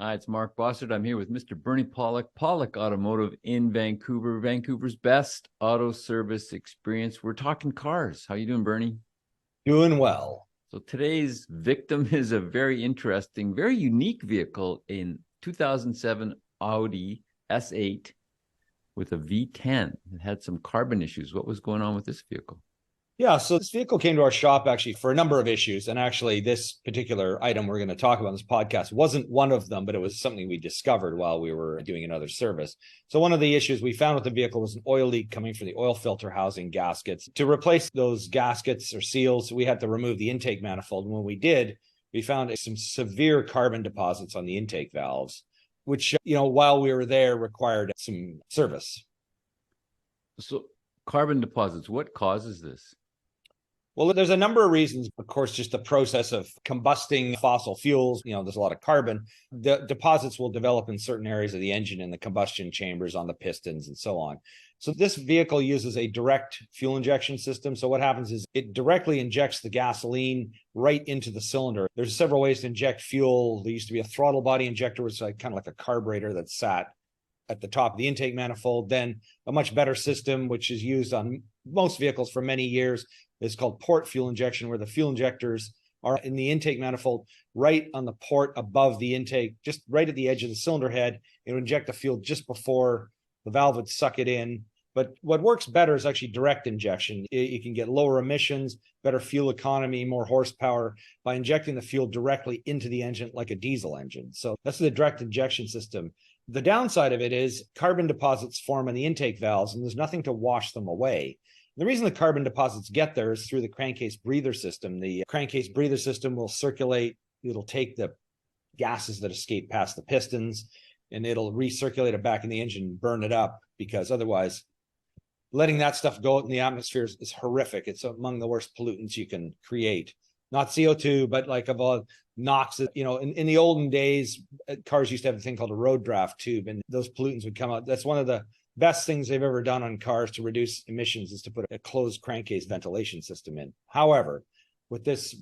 Hi, it's Mark Bossard. I'm here with Mr. Bernie Pawlik, Pawlik Automotive in Vancouver, Vancouver's best auto service experience. We're talking cars. How you doing, Bernie? Doing well. So today's victim is a very interesting, very unique vehicle in 2007 Audi S8 with a V10. It had some carbon issues. What was going on with this vehicle? Yeah, so this vehicle came to our shop actually for a number of issues. And actually, this particular item we're going to talk about in this podcast wasn't one of them, but it was something we discovered while we were doing another service. So one of the issues we found with the vehicle was an oil leak coming from the oil filter housing gaskets. To replace those gaskets or seals, we had to remove the intake manifold. And when we did, we found some severe carbon deposits on the intake valves, which, while we were there, required some service. So carbon deposits, what causes this? Well, there's a number of reasons. Of course, just the process of combusting fossil fuels, there's a lot of carbon. The deposits will develop in certain areas of the engine and the combustion chambers on the pistons and so on. So this vehicle uses a direct fuel injection system. So what happens is it directly injects the gasoline right into the cylinder. There's several ways to inject fuel. There used to be a throttle body injector, which is kind of like a carburetor that sat at the top of the intake manifold. Then a much better system, which is used on most vehicles for many years, is called port fuel injection, where the fuel injectors are in the intake manifold right on the port above the intake, just right at the edge of the cylinder head. It would inject the fuel just before the valve would suck it in. But what works better is actually direct injection. You can get lower emissions, better fuel economy, more horsepower by injecting the fuel directly into the engine like a diesel engine. So that's the direct injection system. The downside of it is carbon deposits form on the intake valves, and there's nothing to wash them away. The reason the carbon deposits get there is through the crankcase breather system. The crankcase breather system will circulate. It'll take the gases that escape past the pistons, and it'll recirculate it back in the engine and burn it up, because otherwise letting that stuff go out in the atmosphere is horrific. It's among the worst pollutants you can create. Not CO2, but like of all NOx. In the olden days, cars used to have a thing called a road draft tube, and those pollutants would come out. That's one of the best things they've ever done on cars to reduce emissions, is to put a closed crankcase ventilation system in. However, with this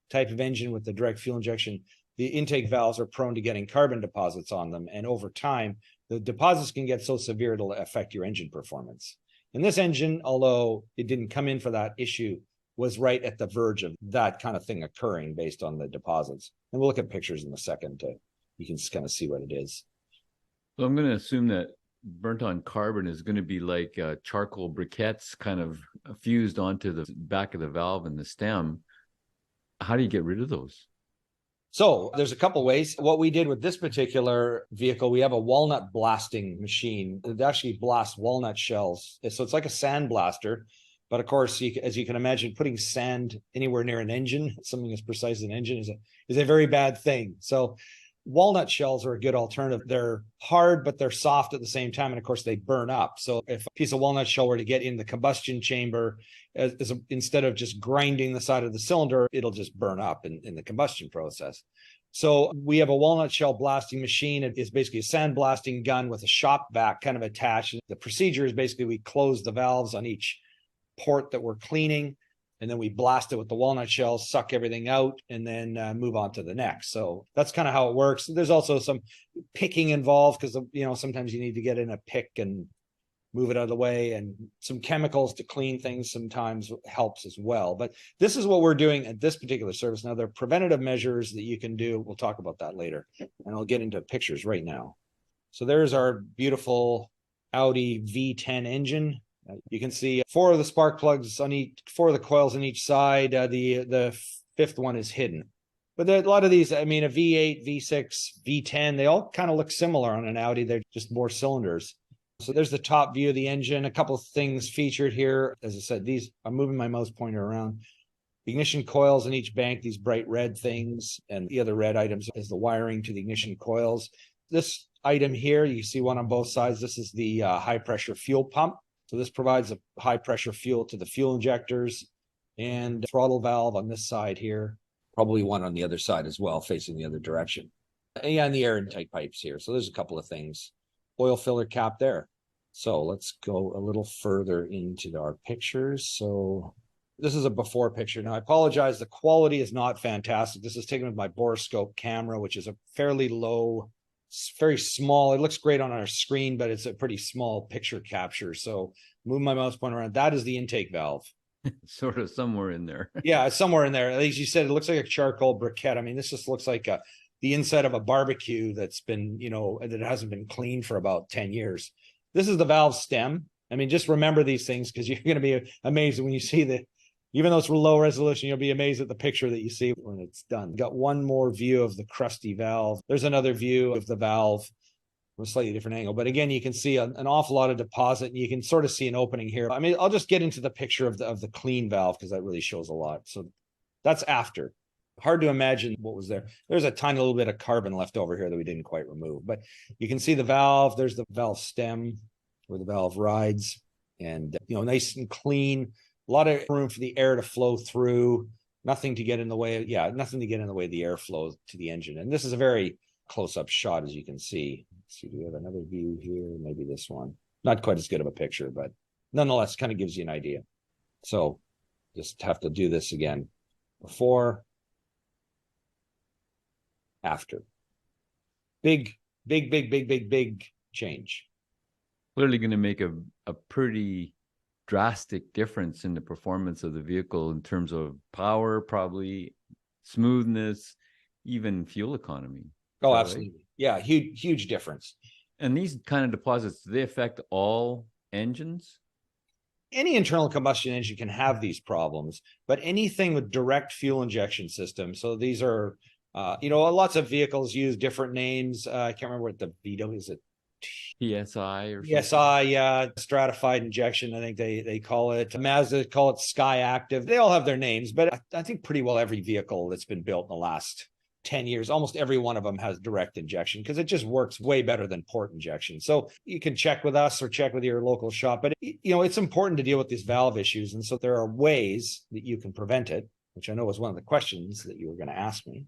type of engine with the direct fuel injection, the intake valves are prone to getting carbon deposits on them. And over time, the deposits can get so severe it'll affect your engine performance. And this engine, although it didn't come in for that issue, was right at the verge of that kind of thing occurring based on the deposits. And we'll look at pictures in a second you can kind of see what it is. So I'm going to assume that burnt on carbon is going to be like charcoal briquettes kind of fused onto the back of the valve and the stem. How do you get rid of those? So there's a couple ways. What we did with this particular vehicle, we have a walnut blasting machine that actually blasts walnut shells. So it's like a sand blaster. But of course, as you can imagine, putting sand anywhere near an engine, something as precise as an engine, is a very bad thing. So walnut shells are a good alternative. They're hard, but they're soft at the same time. And of course, they burn up. So if a piece of walnut shell were to get in the combustion chamber, instead of just grinding the side of the cylinder, it'll just burn up in the combustion process. So we have a walnut shell blasting machine. It is basically a sand blasting gun with a shop vac kind of attached. The procedure is basically we close the valves on each port that we're cleaning, and then we blast it with the walnut shells, suck everything out, and then move on to the next. So that's kind of how it works. There's also some picking involved, because sometimes you need to get in a pick and move it out of the way, and some chemicals to clean things sometimes helps as well. But this is what we're doing at this particular service. Now, there are preventative measures that you can do. We'll talk about that later, and I'll get into pictures right now. So there's our beautiful Audi V10 engine. You can see 4 of the spark plugs on each, 4 of the coils on each side. The 5th one is hidden. But there are a lot of these, a V8, V6, V10, they all kind of look similar on an Audi. They're just more cylinders. So there's the top view of the engine. A couple of things featured here. As I said, I'm moving my mouse pointer around. Ignition coils in each bank, these bright red things, and the other red items is the wiring to the ignition coils. This item here, you see one on both sides. This is the high pressure fuel pump. So this provides a high pressure fuel to the fuel injectors, and throttle valve on this side here, probably one on the other side as well, facing the other direction. And the air intake pipes here. So there's a couple of things. Oil filler cap there. So let's go a little further into our pictures. So this is a before picture. Now, I apologize. The quality is not fantastic. This is taken with my borescope camera, which is a fairly low very small. It looks great on our screen, but it's a pretty small picture capture. So move my mouse pointer around. That is the intake valve. Sort of somewhere in there. Yeah, it's somewhere in there. As you said, it looks like a charcoal briquette. I mean, this just looks like the inside of a barbecue that's been, that hasn't been cleaned for about 10 years. This is the valve stem. I mean, just remember these things because you're going to be amazed when you see the, even though it's low resolution, you'll be amazed at the picture that you see when it's done. Got one more view of the crusty valve. There's another view of the valve from a slightly different angle. But again, you can see an awful lot of deposit, and you can sort of see an opening here. I mean, I'll just get into the picture of the clean valve because that really shows a lot. So that's after. Hard to imagine what was there. There's a tiny little bit of carbon left over here that we didn't quite remove. But you can see the valve. There's the valve stem where the valve rides, and nice and clean. A lot of room for the air to flow through. Nothing to get in the way. Yeah, nothing to get in the way of the airflow to the engine. And this is a very close-up shot, as you can see. Let's see, do we have another view here? Maybe this one. Not quite as good of a picture, but nonetheless, kind of gives you an idea. So just have to do this again. Before, after. Big change. Clearly going to make a pretty drastic difference in the performance of the vehicle in terms of power, probably smoothness, even fuel economy. Oh, absolutely. Right? Yeah, huge difference. And these kind of deposits, do they affect all engines? Any internal combustion engine can have these problems, but anything with direct fuel injection system. So these are, lots of vehicles use different names. I can't remember what the VW is. It PSI or something? PSI, yeah, stratified injection, I think they call it. Mazda call it Sky Active. They all have their names, but I think pretty well every vehicle that's been built in the last 10 years, almost every one of them has direct injection because it just works way better than port injection. So you can check with us or check with your local shop, but it's important to deal with these valve issues. And so there are ways that you can prevent it, which I know was one of the questions that you were going to ask me.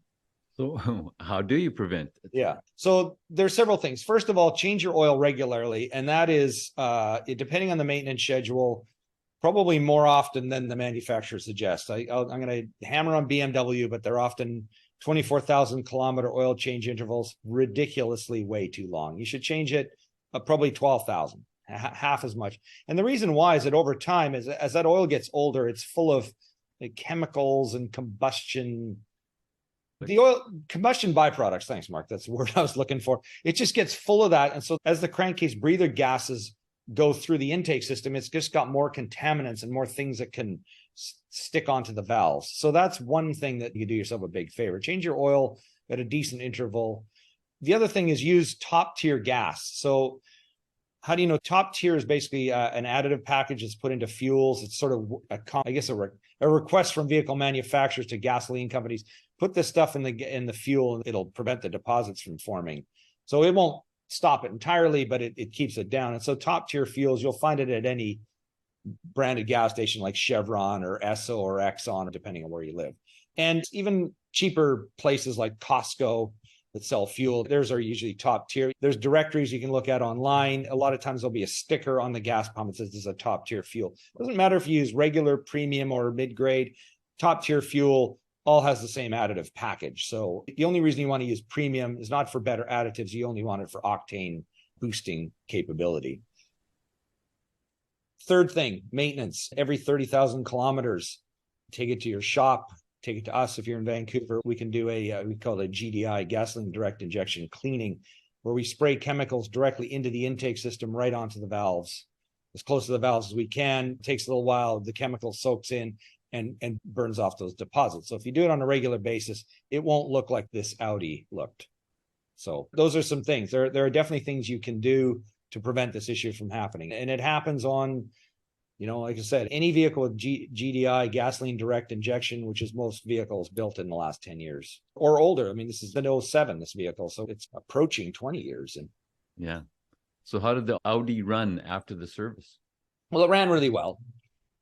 So how do you prevent it? Yeah. So there's several things. First of all, change your oil regularly. And that is, depending on the maintenance schedule, probably more often than the manufacturer suggests. I'm going to hammer on BMW, but they're often 24,000 kilometer oil change intervals, ridiculously way too long. You should change it probably 12,000, half as much. And the reason why is that over time, as that oil gets older, it's full of chemicals and combustion. The oil combustion byproducts, thanks, Mark. That's the word I was looking for. It just gets full of that. And so as the crankcase breather gases go through the intake system, it's just got more contaminants and more things that can stick onto the valves. So that's one thing that you do yourself a big favor. Change your oil at a decent interval. The other thing is use top tier gas. So how do you know? Top tier is basically an additive package that's put into fuels. It's sort of, a request from vehicle manufacturers to gasoline companies. Put this stuff in the fuel and it'll prevent the deposits from forming. So it won't stop it entirely, but it keeps it down. And so top tier fuels, you'll find it at any branded gas station like Chevron or Esso or Exxon, depending on where you live. And even cheaper places like Costco that sell fuel, theirs are usually top tier. There's directories you can look at online. A lot of times there'll be a sticker on the gas pump that says this is a top tier fuel. It doesn't matter if you use regular, premium, or mid-grade. Top tier fuel all has the same additive package. So the only reason you want to use premium is not for better additives. You only want it for octane boosting capability. Third thing, maintenance. Every 30,000 kilometers, take it to your shop, take it to us. If you're in Vancouver, we can do we call it a GDI, gasoline direct injection cleaning, where we spray chemicals directly into the intake system right onto the valves, as close to the valves as we can. It takes a little while. The chemical soaks in and burns off those deposits. So if you do it on a regular basis, it won't look like this Audi looked. So those are some things. There are definitely things you can do to prevent this issue from happening. And it happens on, like I said, any vehicle with GDI, gasoline direct injection, which is most vehicles built in the last 10 years or older. I mean, this is an 07, this vehicle. So it's approaching 20 years. And yeah. So how did the Audi run after the service? Well, it ran really well.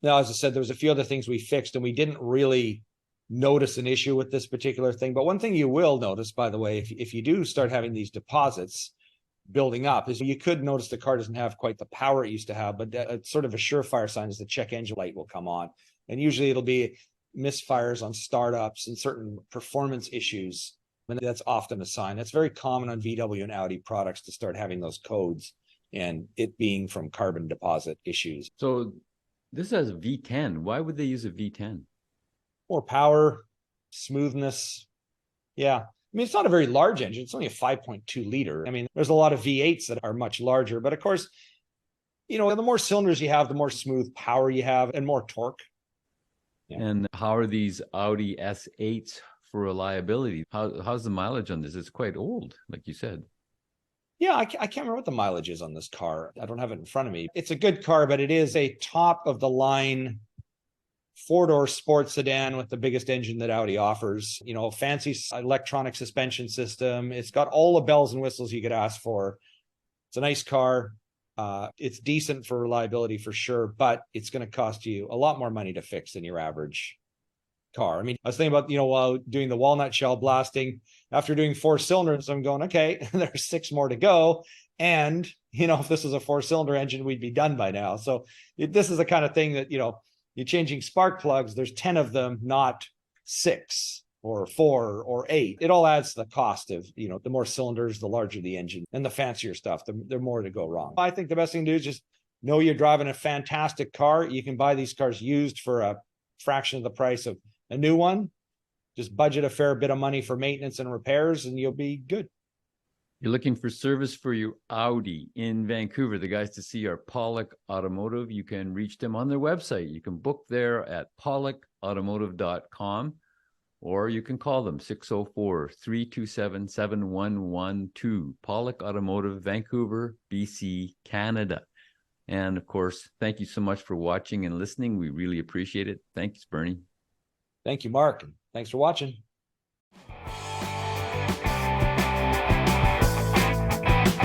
Now, as I said, there was a few other things we fixed, and we didn't really notice an issue with this particular thing. But one thing you will notice, by the way, if you do start having these deposits building up, is you could notice the car doesn't have quite the power it used to have, but it's sort of a surefire sign is the check engine light will come on. And usually it'll be misfires on startups and certain performance issues And that's often a sign. That's very common on VW and Audi products to start having those codes, and it being from carbon deposit issues. So this has a V10. Why would they use a V10? More power, smoothness. Yeah. I mean, it's not a very large engine. It's only a 5.2 liter. I mean, there's a lot of V8s that are much larger, but of course, the more cylinders you have, the more smooth power you have and more torque. Yeah. And how are these Audi S8s for reliability? How's the mileage on this? It's quite old, like you said. Yeah, I can't remember what the mileage is on this car. I don't have it in front of me. It's a good car, but it is a top of the line four-door sports sedan with the biggest engine that Audi offers. Fancy electronic suspension system. It's got all the bells and whistles you could ask for. It's a nice car. It's decent for reliability for sure, but it's going to cost you a lot more money to fix than your average car. I mean, I was thinking about, while doing the walnut shell blasting, after doing 4 cylinders, I'm going, okay, there's 6 more to go. And, if this was a 4-cylinder engine, we'd be done by now. So this is the kind of thing that, you're changing spark plugs. There's 10 of them, not 6 or 4 or 8. It all adds to the cost of, the more cylinders, the larger the engine, and the fancier stuff, the more to go wrong. I think the best thing to do is just know you're driving a fantastic car. You can buy these cars used for a fraction of the price of a new one. Just budget a fair bit of money for maintenance and repairs, and you'll be good. You're looking for service for your Audi in Vancouver. The guys to see are Pawlik Automotive. You can reach them on their website. You can book there at pawlikautomotive.com, or you can call them 604-327-7112. Pawlik Automotive, Vancouver, BC, Canada. And of course, thank you so much for watching and listening. We really appreciate it. Thanks, Bernie. Thank you, Mark. Thanks for watching.